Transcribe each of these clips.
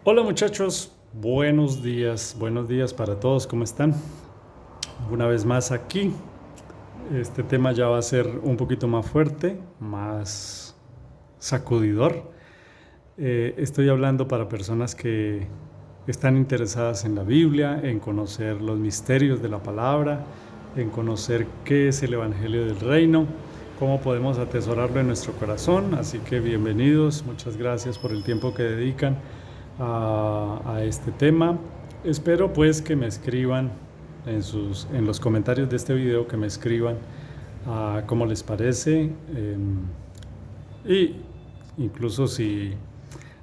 Hola muchachos, buenos días para todos, ¿cómo están? Una vez más aquí, este tema ya va a ser un poquito más fuerte, más sacudidor. Estoy hablando para personas que están interesadas en la Biblia, en conocer los misterios de la palabra, en conocer qué es el Evangelio del Reino, cómo podemos atesorarlo en nuestro corazón. Así que bienvenidos, muchas gracias por el tiempo que dedican a este tema. Espero pues que me escriban en los comentarios de este video, que me escriban cómo les parece, y incluso si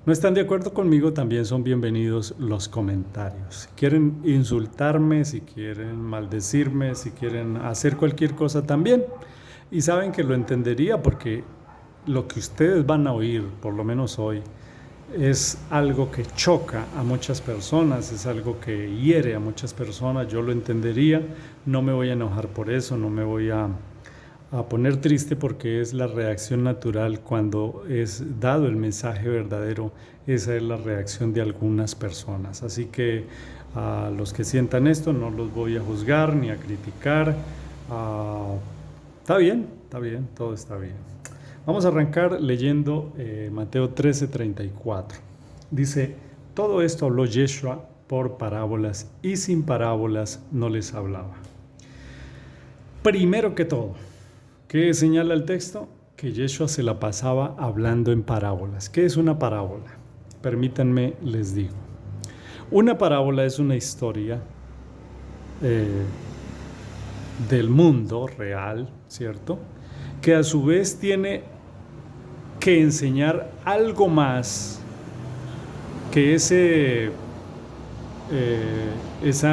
no están de acuerdo conmigo, también son bienvenidos los comentarios. Si quieren insultarme, si quieren maldecirme, si quieren hacer cualquier cosa también. Y saben que lo entendería porque lo que ustedes van a oír, por lo menos hoy, es algo que choca a muchas personas, es algo que hiere a muchas personas. Yo lo entendería, no me voy a enojar por eso, no me voy a poner triste, porque es la reacción natural cuando es dado el mensaje verdadero. Esa es la reacción de algunas personas. Así que a los que sientan esto no los voy a juzgar ni a criticar. Está bien, todo está bien. Vamos a arrancar leyendo Mateo 13:34. Dice: todo esto habló Yeshua por parábolas, y sin parábolas no les hablaba. Primero que todo, ¿qué señala el texto? Que Yeshua se la pasaba hablando en parábolas. ¿Qué es una parábola? Permítanme, les digo. Una parábola es una historia eh, del mundo real, ¿cierto? Que a su vez tiene que enseñar algo más que esa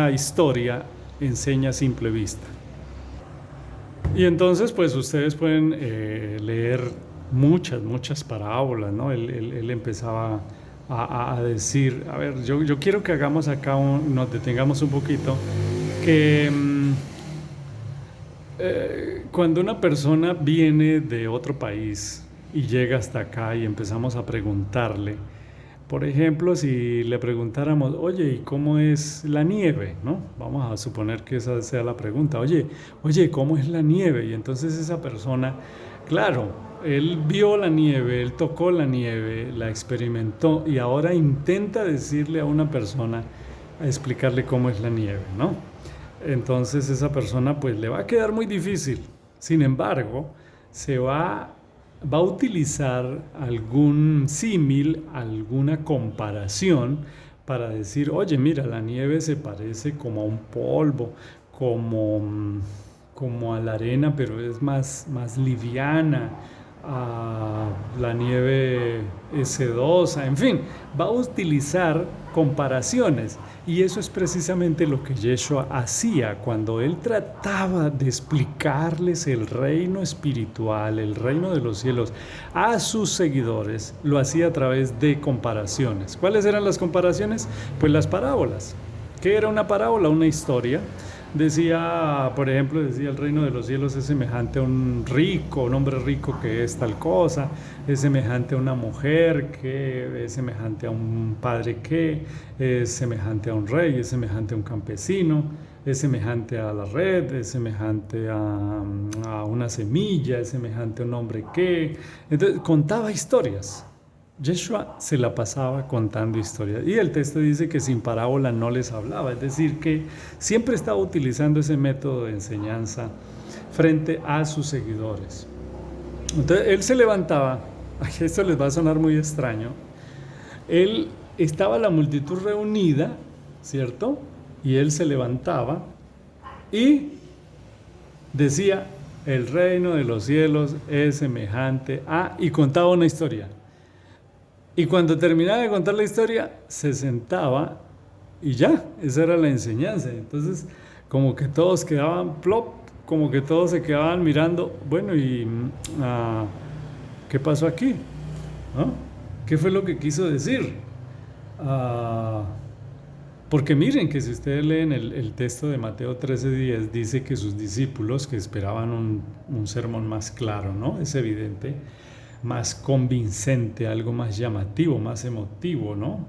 historia enseña a simple vista. Y entonces pues ustedes pueden leer muchas parábolas, ¿no? Él empezaba a decir, a ver, yo quiero que hagamos acá, nos detengamos un poquito, que cuando una persona viene de otro país y llega hasta acá y empezamos a preguntarle, por ejemplo, si le preguntáramos, oye, ¿y cómo es la nieve? ¿No? Vamos a suponer que esa sea la pregunta. Oye, ¿cómo es la nieve? Y entonces esa persona, claro, él vio la nieve, él tocó la nieve, la experimentó, y ahora intenta decirle a una persona, a explicarle cómo es la nieve, ¿no? Entonces esa persona pues le va a quedar muy difícil. Sin embargo, va a utilizar algún símil, alguna comparación para decir, oye, mira, la nieve se parece como a un polvo, como, como a la arena, pero es más liviana. La nieve es sedosa, en fin, va a utilizar comparaciones. Y eso es precisamente lo que Yeshua hacía cuando él trataba de explicarles el reino espiritual, el reino de los cielos, a sus seguidores. Lo hacía a través de comparaciones. ¿Cuáles eran las comparaciones? Pues las parábolas. ¿Qué era una parábola? Una historia. Decía, por ejemplo, decía, el reino de los cielos es semejante a un rico, un hombre rico que es tal cosa, es semejante a una mujer que es semejante a un padre que es semejante a un rey, es semejante a un campesino, es semejante a la red, es semejante a una semilla, es semejante a un hombre que... Entonces contaba historias. Yeshua se la pasaba contando historias, y el texto dice que sin parábola no les hablaba, es decir, que siempre estaba utilizando ese método de enseñanza frente a sus seguidores. Entonces él se levantaba, esto les va a sonar muy extraño, él estaba la multitud reunida, ¿cierto? Y él se levantaba y decía, el reino de los cielos es semejante a... y contaba una historia. Y cuando terminaba de contar la historia, se sentaba y ya, esa era la enseñanza. Entonces, como que todos quedaban plop, como que todos se quedaban mirando, bueno, ¿y qué pasó aquí? ¿No? ¿Qué fue lo que quiso decir? Ah, porque miren que si ustedes leen el texto de Mateo 13:10, dice que sus discípulos, que esperaban un sermón más claro, ¿no? Es evidente, más convincente, algo más llamativo, más emotivo, ¿no?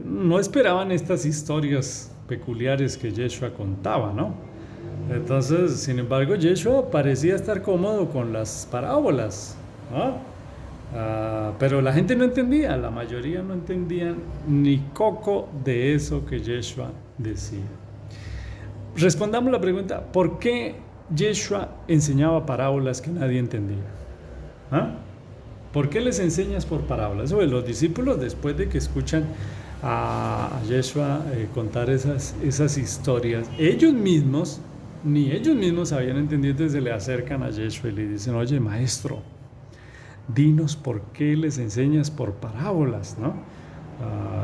no esperaban estas historias peculiares que Yeshua contaba, ¿no? Entonces, sin embargo, Yeshua parecía estar cómodo con las parábolas, ¿no? Pero la gente no entendía, la mayoría no entendían ni coco de eso que Yeshua decía. Respondamos la pregunta, ¿por qué Yeshua enseñaba parábolas que nadie entendía? ¿Ah? ¿Por qué les enseñas por parábolas? Los discípulos, después de que escuchan a Yeshua contar esas historias, ni ellos mismos habían entendido, entonces se le acercan a Yeshua y le dicen, oye, maestro, dinos por qué les enseñas por parábolas, ¿no?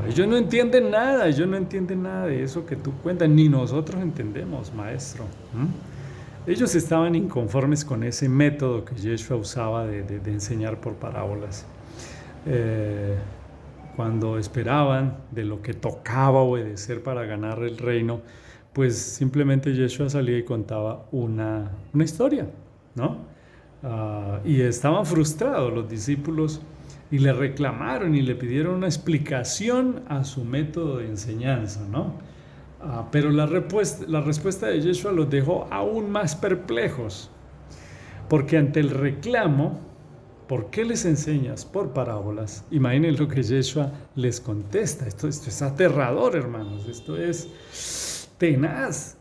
Ellos no entienden nada de eso que tú cuentas, ni nosotros entendemos, maestro. Ellos estaban inconformes con ese método que Yeshua usaba de enseñar por parábolas. Cuando esperaban de lo que tocaba obedecer para ganar el reino, pues simplemente Yeshua salía y contaba una historia, ¿no? Y estaban frustrados los discípulos y le reclamaron y le pidieron una explicación a su método de enseñanza, ¿no? Pero la respuesta de Yeshua los dejó aún más perplejos, porque ante el reclamo, ¿por qué les enseñas por parábolas? Imaginen lo que Yeshua les contesta. Esto es aterrador, hermanos, esto es tenaz.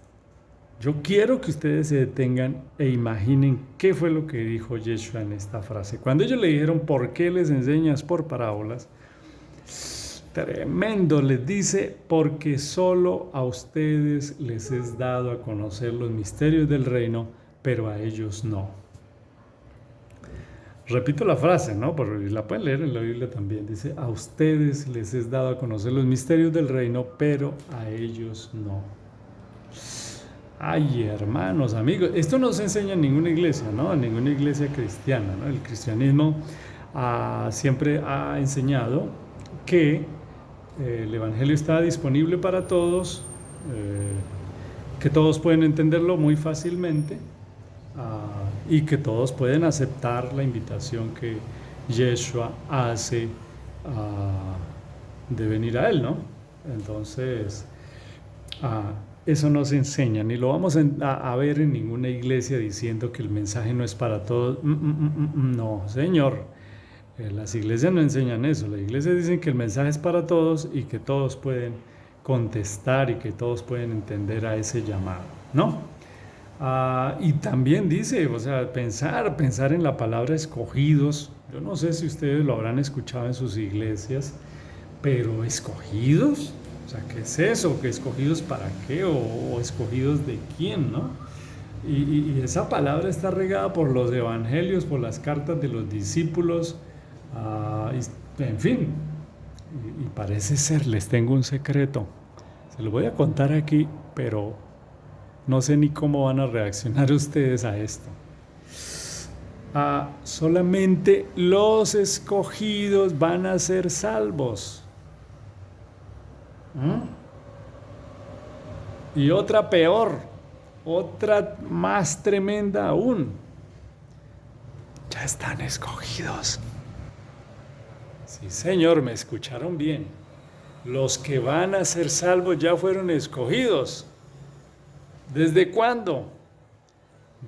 Yo quiero que ustedes se detengan e imaginen qué fue lo que dijo Yeshua en esta frase. Cuando ellos le dijeron, ¿por qué les enseñas por parábolas? Tremendo, les dice, porque solo a ustedes les es dado a conocer los misterios del reino, pero a ellos no. Repito la frase, ¿no? Pero la pueden leer en la Biblia también. Dice, a ustedes les es dado a conocer los misterios del reino, pero a ellos no. Ay, hermanos, amigos, esto no se enseña en ninguna iglesia, ¿no? En ninguna iglesia cristiana, ¿no? El cristianismo siempre ha enseñado que el evangelio está disponible para todos, que todos pueden entenderlo muy fácilmente y que todos pueden aceptar la invitación que Yeshua hace de venir a él, ¿no? Entonces, eso no se enseña, ni lo vamos a ver en ninguna iglesia diciendo que el mensaje no es para todos. No, señor. Las iglesias no enseñan eso. Las iglesias dicen que el mensaje es para todos y que todos pueden contestar y que todos pueden entender a ese llamado, ¿no? Y también dice, o sea, pensar en la palabra escogidos. Yo no sé si ustedes lo habrán escuchado en sus iglesias, pero ¿escogidos? O sea, ¿qué es eso? ¿Que escogidos para qué? ¿O escogidos de quién, no? Y esa palabra está regada por los evangelios, por las cartas de los discípulos, en fin. Y parece ser, les tengo un secreto. Se lo voy a contar aquí, pero no sé ni cómo van a reaccionar ustedes a esto. Solamente los escogidos van a ser salvos. Y otra peor, otra más tremenda aún. Ya están escogidos. Sí, señor, me escucharon bien. Los que van a ser salvos ya fueron escogidos. ¿Desde cuándo?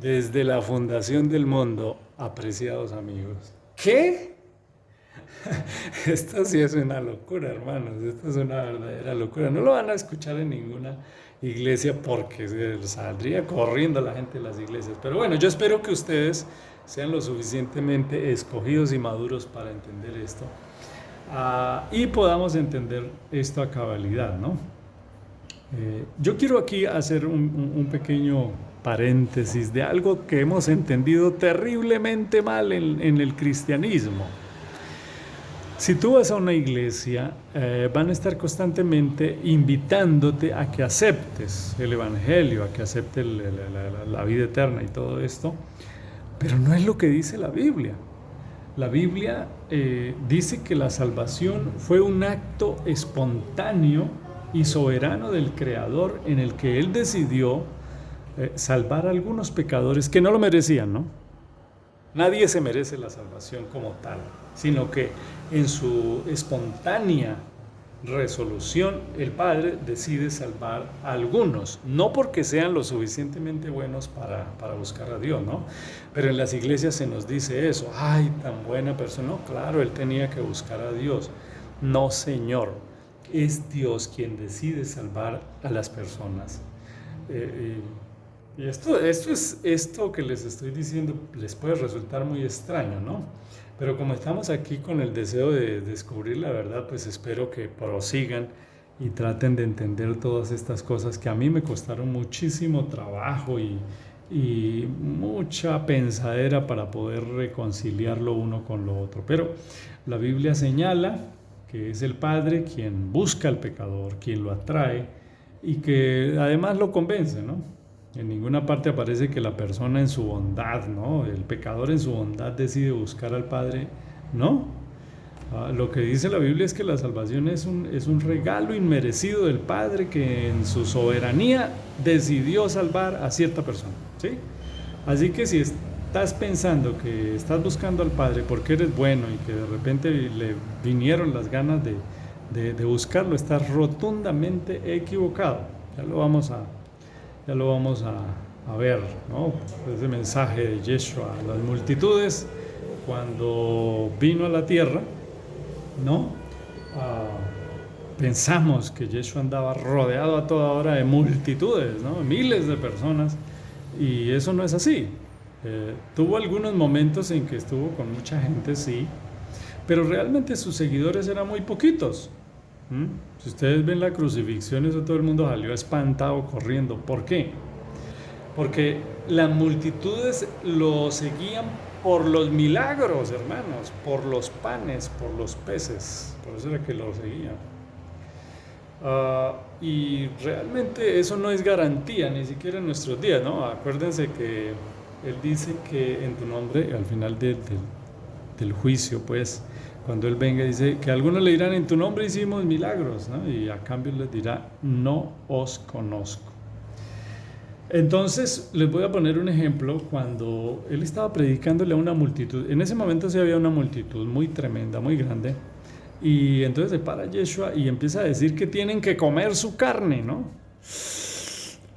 Desde la fundación del mundo, apreciados amigos. ¿Qué? Esto sí es una locura, hermanos. Esto es una verdadera locura. No lo van a escuchar en ninguna iglesia porque saldría corriendo la gente de las iglesias. Pero bueno, yo espero que ustedes sean lo suficientemente escogidos y maduros para entender esto. Y podamos entender esto a cabalidad, ¿no? Yo quiero aquí hacer un pequeño paréntesis de algo que hemos entendido terriblemente mal en el cristianismo. Si tú vas a una iglesia, van a estar constantemente invitándote a que aceptes el evangelio, a que aceptes la vida eterna y todo esto, pero no es lo que dice la Biblia. La Biblia dice que la salvación fue un acto espontáneo y soberano del Creador en el que Él decidió salvar a algunos pecadores que no lo merecían, ¿no? Nadie se merece la salvación como tal, sino que en su espontánea resolución, el Padre decide salvar a algunos, no porque sean lo suficientemente buenos para buscar a Dios, ¿no? Pero en las iglesias se nos dice eso, ay, tan buena persona, no, claro, él tenía que buscar a Dios. No, Señor, es Dios quien decide salvar a las personas. Y esto que les estoy diciendo les puede resultar muy extraño, ¿no? Pero como estamos aquí con el deseo de descubrir la verdad, pues espero que prosigan y traten de entender todas estas cosas que a mí me costaron muchísimo trabajo y mucha pensadera para poder reconciliar lo uno con lo otro. Pero la Biblia señala que es el Padre quien busca al pecador, quien lo atrae y que además lo convence, ¿no? En ninguna parte aparece que la persona en su bondad, ¿no? El pecador en su bondad decide buscar al Padre, ¿no? Lo que dice la Biblia es que la salvación es un regalo inmerecido del Padre que en su soberanía decidió salvar a cierta persona, ¿sí? Así que si estás pensando que estás buscando al Padre porque eres bueno y que de repente le vinieron las ganas de buscarlo, estás rotundamente equivocado. Ya lo vamos a ver, ¿no? Ese mensaje de Yeshua a las multitudes cuando vino a la tierra, ¿no? Pensamos que Yeshua andaba rodeado a toda hora de multitudes, ¿no? Miles de personas, y eso no es así. Tuvo algunos momentos en que estuvo con mucha gente, sí, pero realmente sus seguidores eran muy poquitos. Si ustedes ven la crucifixión, eso todo el mundo salió espantado corriendo. ¿Por qué? Porque las multitudes lo seguían por los milagros, hermanos, por los panes, por los peces. Por eso era que lo seguían. Y realmente eso no es garantía, ni siquiera en nuestros días, ¿no? Acuérdense que Él dice que en tu nombre, al final del juicio, pues, cuando Él venga, dice que algunos le dirán, en tu nombre hicimos milagros, ¿no? Y a cambio les dirá, no os conozco. Entonces, les voy a poner un ejemplo. Cuando Él estaba predicándole a una multitud, en ese momento sí había una multitud muy tremenda, muy grande, y entonces se para Yeshua y empieza a decir que tienen que comer su carne, ¿no?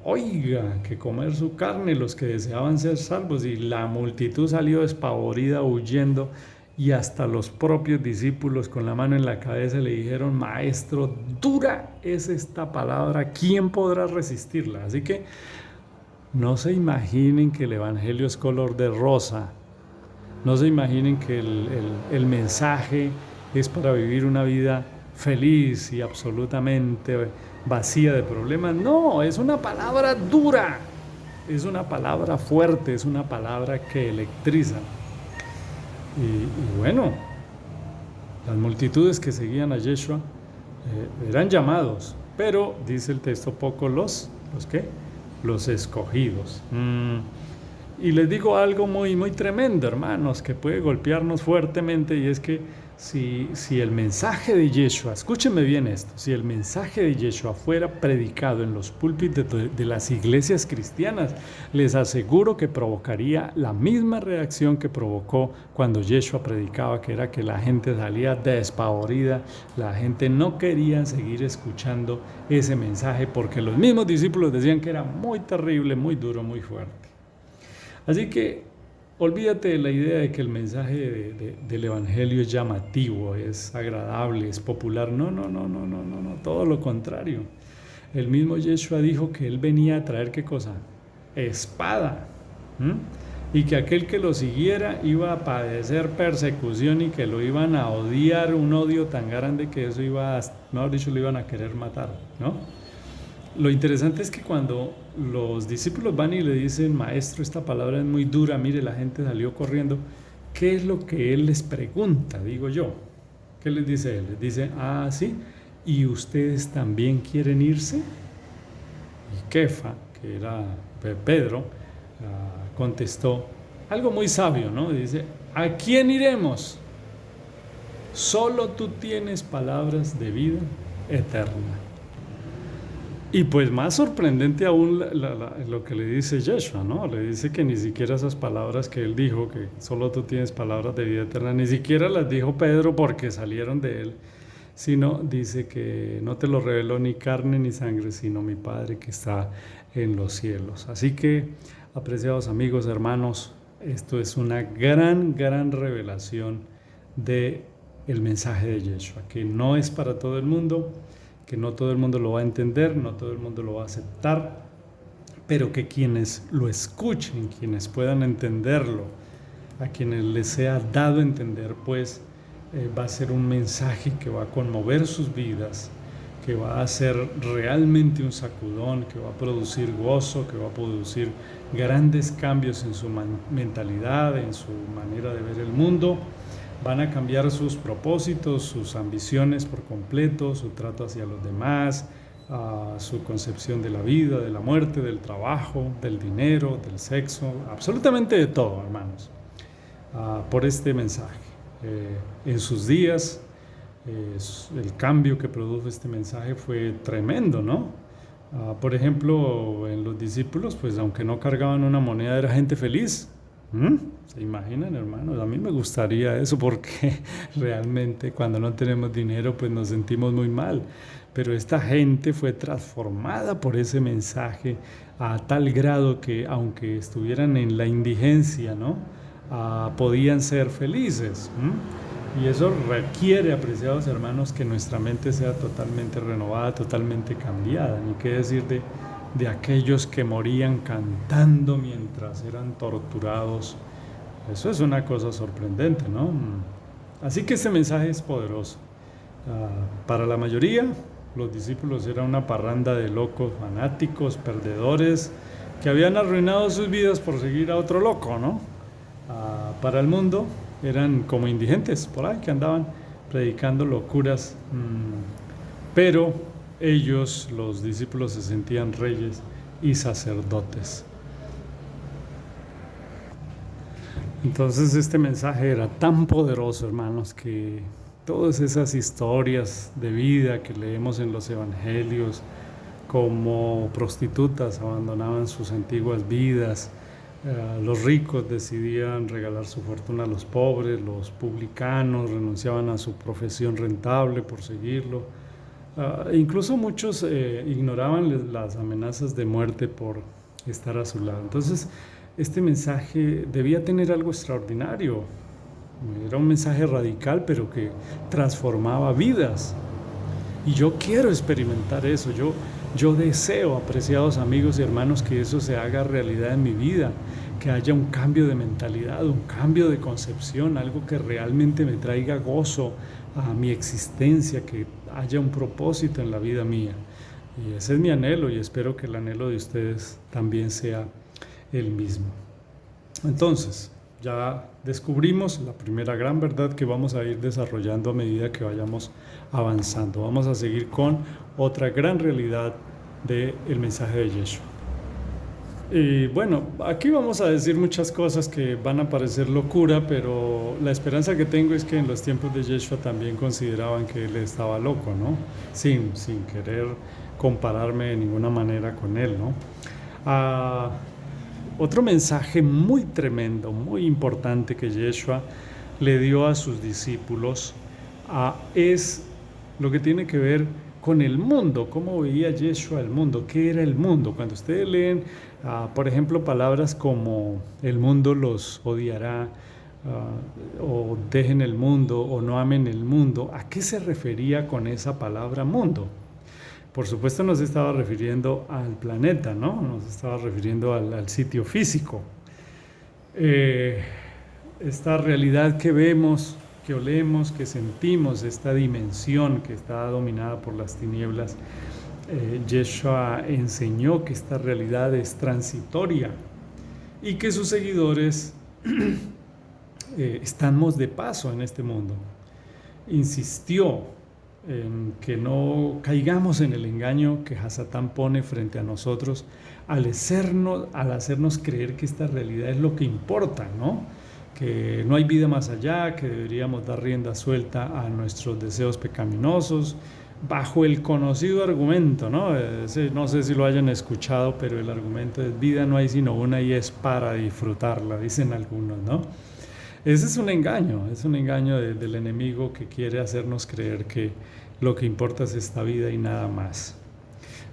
Oiga, que comer su carne los que deseaban ser salvos, y la multitud salió despavorida, huyendo, y hasta los propios discípulos con la mano en la cabeza le dijeron, maestro, dura es esta palabra, ¿quién podrá resistirla? Así que no se imaginen que el evangelio es color de rosa, no se imaginen que el mensaje es para vivir una vida feliz y absolutamente vacía de problemas. No, es una palabra dura, es una palabra fuerte, es una palabra que electriza. Y bueno, las multitudes que seguían a Yeshua eran llamados, pero dice el texto, poco los ¿qué? Los escogidos. Y les digo algo muy, muy tremendo, hermanos, que puede golpearnos fuertemente, y es que si el mensaje de Yeshua, escúchenme bien esto, si el mensaje de Yeshua fuera predicado en los púlpitos de las iglesias cristianas, les aseguro que provocaría la misma reacción que provocó cuando Yeshua predicaba, que era que la gente salía despavorida, la gente no quería seguir escuchando ese mensaje porque los mismos discípulos decían que era muy terrible, muy duro, muy fuerte. Así que olvídate de la idea de que el mensaje del Evangelio es llamativo, es agradable, es popular. No, todo lo contrario. El mismo Yeshua dijo que Él venía a traer, ¿qué cosa? Espada. Y que aquel que lo siguiera iba a padecer persecución y que lo iban a odiar, un odio tan grande que eso mejor dicho, lo iban a querer matar, ¿no? Lo interesante es que cuando los discípulos van y le dicen, maestro, esta palabra es muy dura, mire, la gente salió corriendo, ¿qué es lo que Él les pregunta, digo yo? ¿Qué les dice Él? Les dice, sí, ¿y ustedes también quieren irse? Y Kefa, que era Pedro, contestó algo muy sabio, ¿no? Dice, ¿a quién iremos? Solo tú tienes palabras de vida eterna. Y pues más sorprendente aún lo que le dice Yeshua, ¿no? Le dice que ni siquiera esas palabras que él dijo, que solo tú tienes palabras de vida eterna, ni siquiera las dijo Pedro porque salieron de él, sino dice que no te lo reveló ni carne ni sangre, sino mi Padre que está en los cielos. Así que, apreciados amigos, hermanos, esto es una gran revelación de el mensaje de Yeshua, que no es para todo el mundo, que no todo el mundo lo va a entender, no todo el mundo lo va a aceptar, pero que quienes lo escuchen, quienes puedan entenderlo, a quienes les sea dado entender, pues va a ser un mensaje que va a conmover sus vidas, que va a ser realmente un sacudón, que va a producir gozo, que va a producir grandes cambios en su mentalidad, en su manera de ver el mundo. Van a cambiar sus propósitos, sus ambiciones por completo, su trato hacia los demás, su concepción de la vida, de la muerte, del trabajo, del dinero, del sexo, absolutamente de todo, hermanos, por este mensaje. En sus días, el cambio que produjo este mensaje fue tremendo, ¿no? Por ejemplo, en los discípulos, pues aunque no cargaban una moneda, era gente feliz. ¿Se imaginan, hermanos? A mí me gustaría eso porque realmente cuando no tenemos dinero pues nos sentimos muy mal. Pero esta gente fue transformada por ese mensaje a tal grado que aunque estuvieran en la indigencia, ¿no? Podían ser felices. Y eso requiere, apreciados hermanos, que nuestra mente sea totalmente renovada, totalmente cambiada. Ni qué decir de aquellos que morían cantando mientras eran torturados. Eso es una cosa sorprendente, ¿no? Así que este mensaje es poderoso. Para la mayoría, los discípulos eran una parranda de locos, fanáticos, perdedores, que habían arruinado sus vidas por seguir a otro loco, ¿no? Para el mundo, eran como indigentes por ahí que andaban predicando locuras, pero ellos, los discípulos, se sentían reyes y sacerdotes. Entonces este mensaje era tan poderoso, hermanos, que todas esas historias de vida que leemos en los evangelios, como prostitutas abandonaban sus antiguas vidas, los ricos decidían regalar su fortuna a los pobres, los publicanos renunciaban a su profesión rentable por seguirlo. Incluso muchos ignoraban las amenazas de muerte por estar a su lado. Entonces, este mensaje debía tener algo extraordinario. Era un mensaje radical, pero que transformaba vidas. Y yo quiero experimentar eso. Yo deseo, apreciados amigos y hermanos, que eso se haga realidad en mi vida, que haya un cambio de mentalidad, un cambio de concepción, algo que realmente me traiga gozo a mi existencia, que haya un propósito en la vida mía. Y ese es mi anhelo y espero que el anhelo de ustedes también sea el mismo. Entonces, ya descubrimos la primera gran verdad que vamos a ir desarrollando a medida que vayamos avanzando. Vamos a seguir con otra gran realidad del mensaje de Yeshua. Y bueno, aquí vamos a decir muchas cosas que van a parecer locura, pero la esperanza que tengo es que en los tiempos de Yeshua también consideraban que él estaba loco, ¿no? Sin querer compararme de ninguna manera con él, ¿no? Otro mensaje muy tremendo, muy importante que Yeshua le dio a sus discípulos es lo que tiene que ver con el mundo, cómo veía Yeshua el mundo, qué era el mundo. Cuando ustedes leen, por ejemplo, palabras como el mundo los odiará, o dejen el mundo, o no amen el mundo, ¿a qué se refería con esa palabra mundo? Por supuesto no se estaba refiriendo al planeta, ¿no? No se estaba refiriendo al sitio físico. Esta realidad que vemos, que olemos, que sentimos, esta dimensión que está dominada por las tinieblas, Yeshua enseñó que esta realidad es transitoria y que sus seguidores estamos de paso en este mundo. Insistió en que no caigamos en el engaño que Hasatán pone frente a nosotros al hacernos creer que esta realidad es lo que importa, ¿no? Que no hay vida más allá, que deberíamos dar rienda suelta a nuestros deseos pecaminosos, bajo el conocido argumento, ¿no? No sé si lo hayan escuchado, pero el argumento es: vida no hay sino una y es para disfrutarla, dicen algunos, ¿no? Ese es un engaño del enemigo que quiere hacernos creer que lo que importa es esta vida y nada más.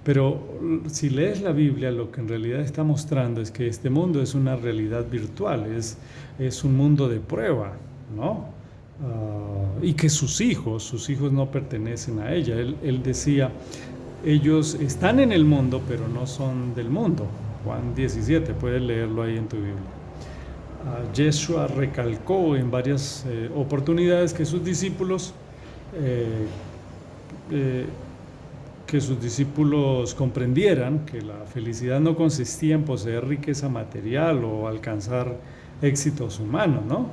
Pero si lees la Biblia, lo que en realidad está mostrando es que este mundo es una realidad virtual, es un mundo de prueba, ¿no? Y que sus hijos no pertenecen a ella. Él decía, ellos están en el mundo, pero no son del mundo. Juan 17, puedes leerlo ahí en tu Biblia. Yeshua recalcó en varias oportunidades que sus discípulos comprendieran que la felicidad no consistía en poseer riqueza material o alcanzar éxitos humanos, ¿no?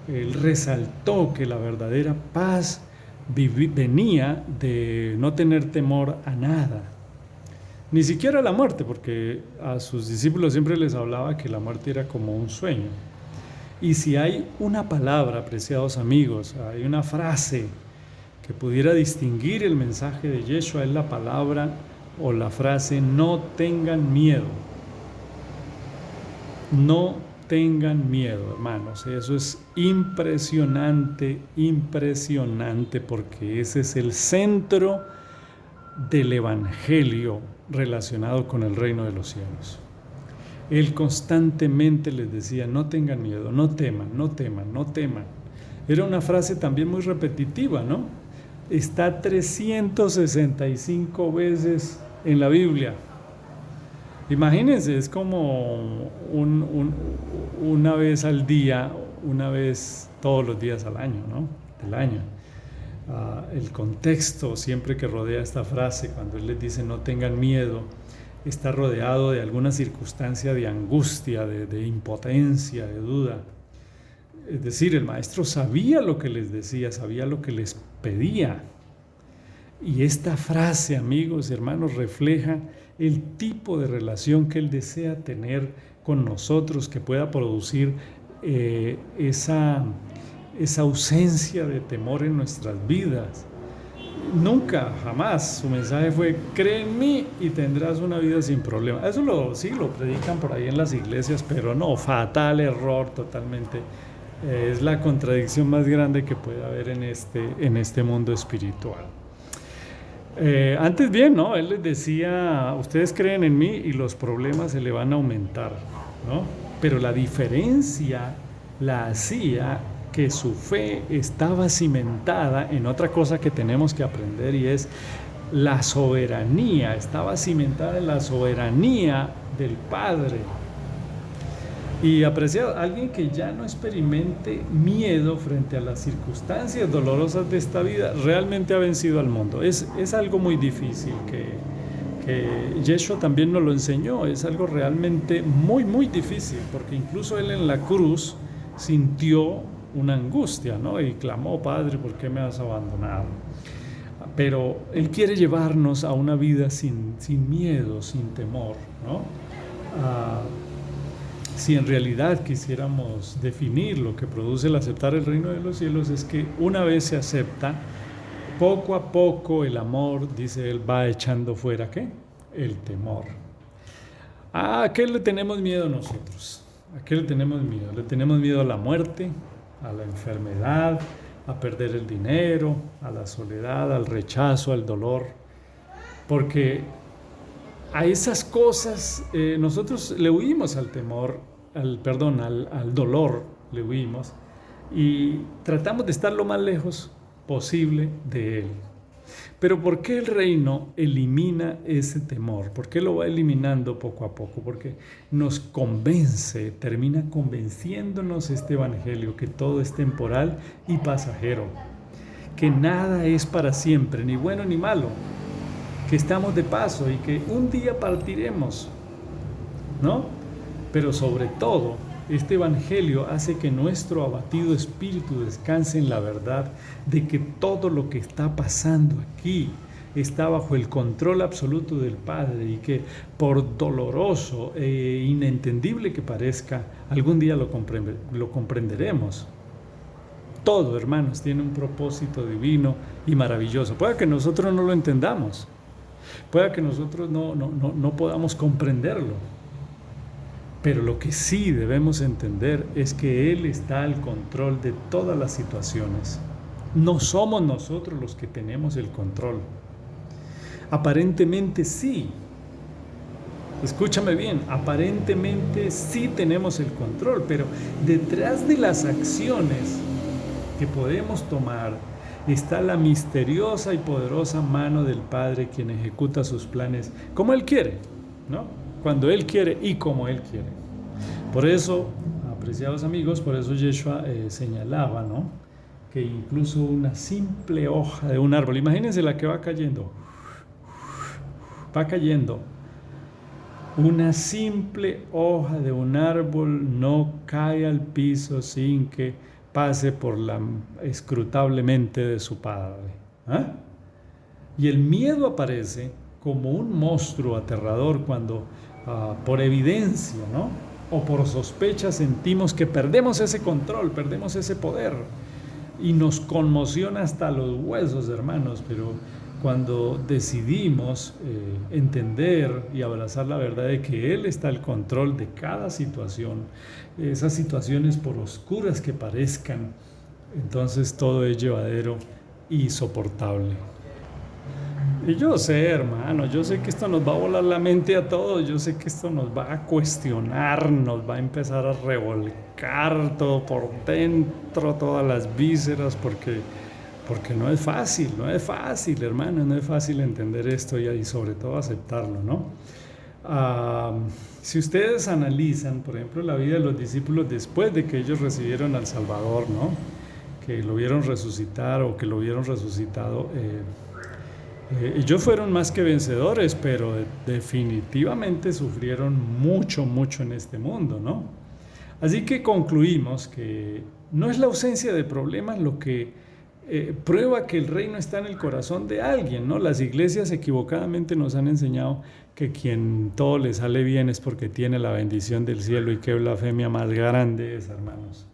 Él resaltó que la verdadera paz venía de no tener temor a nada, ni siquiera a la muerte, porque a sus discípulos siempre les hablaba que la muerte era como un sueño. Y si hay una palabra, apreciados amigos, hay una frase que pudiera distinguir el mensaje de Yeshua, es la palabra o la frase no tengan miedo. No tengan miedo, hermanos. Eso es impresionante, impresionante, porque ese es el centro del evangelio relacionado con el reino de los cielos. Él constantemente les decía, no tengan miedo, no teman, no teman, no teman. Era una frase también muy repetitiva, ¿no? Está 365 veces en la Biblia. Imagínense, es como una vez al día, una vez todos los días al año, ¿no? Del año. El contexto siempre que rodea esta frase, cuando él les dice no tengan miedo, está rodeado de alguna circunstancia de angustia, de impotencia, de duda. Es decir, el maestro sabía lo que les decía, sabía lo que les pedía. Y esta frase, amigos y hermanos, refleja el tipo de relación que él desea tener con nosotros, que pueda producir esa ausencia de temor en nuestras vidas. Nunca, jamás, su mensaje fue, cree en mí y tendrás una vida sin problema. Eso sí lo predican por ahí en las iglesias, pero no, fatal error totalmente. Es la contradicción más grande que puede haber en este mundo espiritual. Antes bien, ¿no? Él les decía, ustedes creen en mí y los problemas se le van a aumentar, ¿no? Pero la diferencia la hacía que su fe estaba cimentada en otra cosa que tenemos que aprender, y es la soberanía. Estaba cimentada en la soberanía del Padre. Y apreciado, alguien que ya no experimente miedo frente a las circunstancias dolorosas de esta vida, realmente ha vencido al mundo. Es algo muy difícil que Yeshua también nos lo enseñó. Es algo realmente muy, muy difícil, porque incluso él en la cruz sintió una angustia, ¿no? Y clamó, Padre, ¿por qué me has abandonado? Pero él quiere llevarnos a una vida sin miedo, sin temor, ¿no? Si en realidad quisiéramos definir lo que produce el aceptar el reino de los cielos, es que una vez se acepta, poco a poco el amor, dice él, va echando fuera, ¿qué? El temor. ¿A qué le tenemos miedo nosotros? ¿A qué le tenemos miedo? Le tenemos miedo a la muerte, a la enfermedad, a perder el dinero, a la soledad, al rechazo, al dolor, porque a esas cosas nosotros le huimos al temor, al dolor, le huimos, y tratamos de estar lo más lejos posible de él. Pero ¿por qué el reino elimina ese temor? ¿Por qué lo va eliminando poco a poco? Porque nos convence, termina convenciéndonos este evangelio, que todo es temporal y pasajero, que nada es para siempre, ni bueno ni malo, que estamos de paso y que un día partiremos, ¿no? Pero sobre todo, este evangelio hace que nuestro abatido espíritu descanse en la verdad de que todo lo que está pasando aquí está bajo el control absoluto del Padre, y que por doloroso e inentendible que parezca, algún día lo comprenderemos. Todo, hermanos, tiene un propósito divino y maravilloso. Puede que nosotros no lo entendamos, puede que nosotros no podamos comprenderlo, pero lo que sí debemos entender es que Él está al control de todas las situaciones. No somos nosotros los que tenemos el control. Aparentemente sí. Escúchame bien, aparentemente sí tenemos el control, pero detrás de las acciones que podemos tomar está la misteriosa y poderosa mano del Padre quien ejecuta sus planes como Él quiere, ¿no? Cuando Él quiere y como Él quiere. Por eso, apreciados amigos, por eso Yeshua señalaba, ¿no? Que incluso una simple hoja de un árbol, imagínense la que va cayendo, una simple hoja de un árbol no cae al piso sin que pase por la escrutablemente de su Padre. ¿Ah? Y el miedo aparece como un monstruo aterrador cuando por evidencia, ¿no? O por sospecha sentimos que perdemos ese control, perdemos ese poder. Y nos conmociona hasta los huesos, hermanos, pero cuando decidimos entender y abrazar la verdad de que Él está al control de cada situación, esas situaciones por oscuras que parezcan, entonces todo es llevadero y soportable. Y yo sé, hermano, yo sé que esto nos va a volar la mente a todos, yo sé que esto nos va a cuestionar, nos va a empezar a revolcar todo por dentro, todas las vísceras, porque no es fácil, hermano, no es fácil entender esto y sobre todo aceptarlo, ¿no? Ah, si ustedes analizan, por ejemplo, la vida de los discípulos después de que ellos recibieron al Salvador, ¿no? Que lo vieron resucitar o que lo vieron resucitado, ellos fueron más que vencedores, pero definitivamente sufrieron mucho, mucho en este mundo, ¿no? Así que concluimos que no es la ausencia de problemas lo que prueba que el reino está en el corazón de alguien, ¿no? Las iglesias equivocadamente nos han enseñado que quien todo le sale bien es porque tiene la bendición del cielo, y qué blasfemia más grande es, hermanos.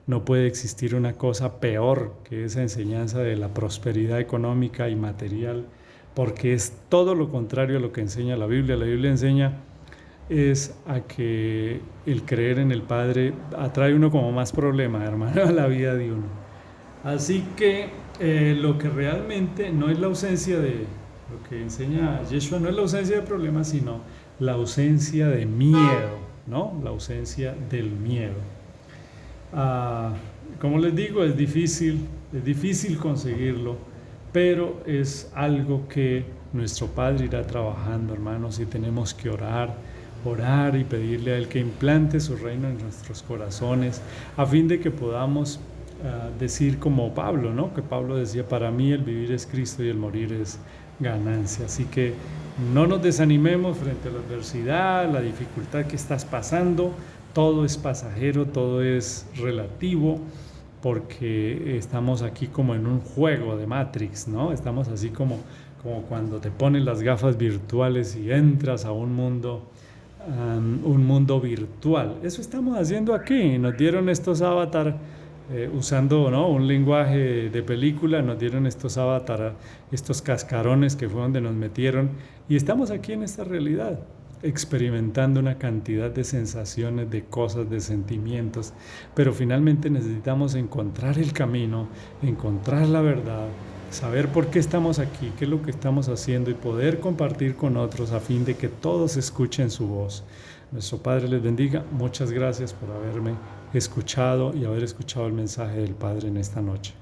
No puede existir una cosa peor que esa enseñanza de la prosperidad económica y material, porque es todo lo contrario a lo que enseña la Biblia. La Biblia enseña es a que el creer en el Padre atrae uno como más problemas, hermano, a la vida de uno. Así que lo que realmente no es la ausencia de, lo que enseña Yeshua no es la ausencia de problemas, sino la ausencia de miedo, ¿no? La ausencia del miedo. Como les digo, es difícil conseguirlo, pero es algo que nuestro Padre irá trabajando, hermanos, y tenemos que orar y pedirle a Él que implante su reino en nuestros corazones, a fin de que podamos decir como Pablo, ¿no? Que Pablo decía: para mí el vivir es Cristo y el morir es ganancia. Así que no nos desanimemos frente a la adversidad, la dificultad que estás pasando. Todo es pasajero, todo es relativo, porque estamos aquí como en un juego de Matrix, ¿no? Estamos así como cuando te ponen las gafas virtuales y entras a un mundo virtual. Eso estamos haciendo aquí. Nos dieron estos avatar, usando, ¿no?, un lenguaje de película, nos dieron estos avatar, estos cascarones que fue donde nos metieron, y estamos aquí en esta realidad, experimentando una cantidad de sensaciones, de cosas, de sentimientos, pero finalmente necesitamos encontrar el camino, encontrar la verdad, saber por qué estamos aquí, qué es lo que estamos haciendo, y poder compartir con otros a fin de que todos escuchen su voz. Nuestro Padre les bendiga. Muchas gracias por haberme escuchado y haber escuchado el mensaje del Padre en esta noche.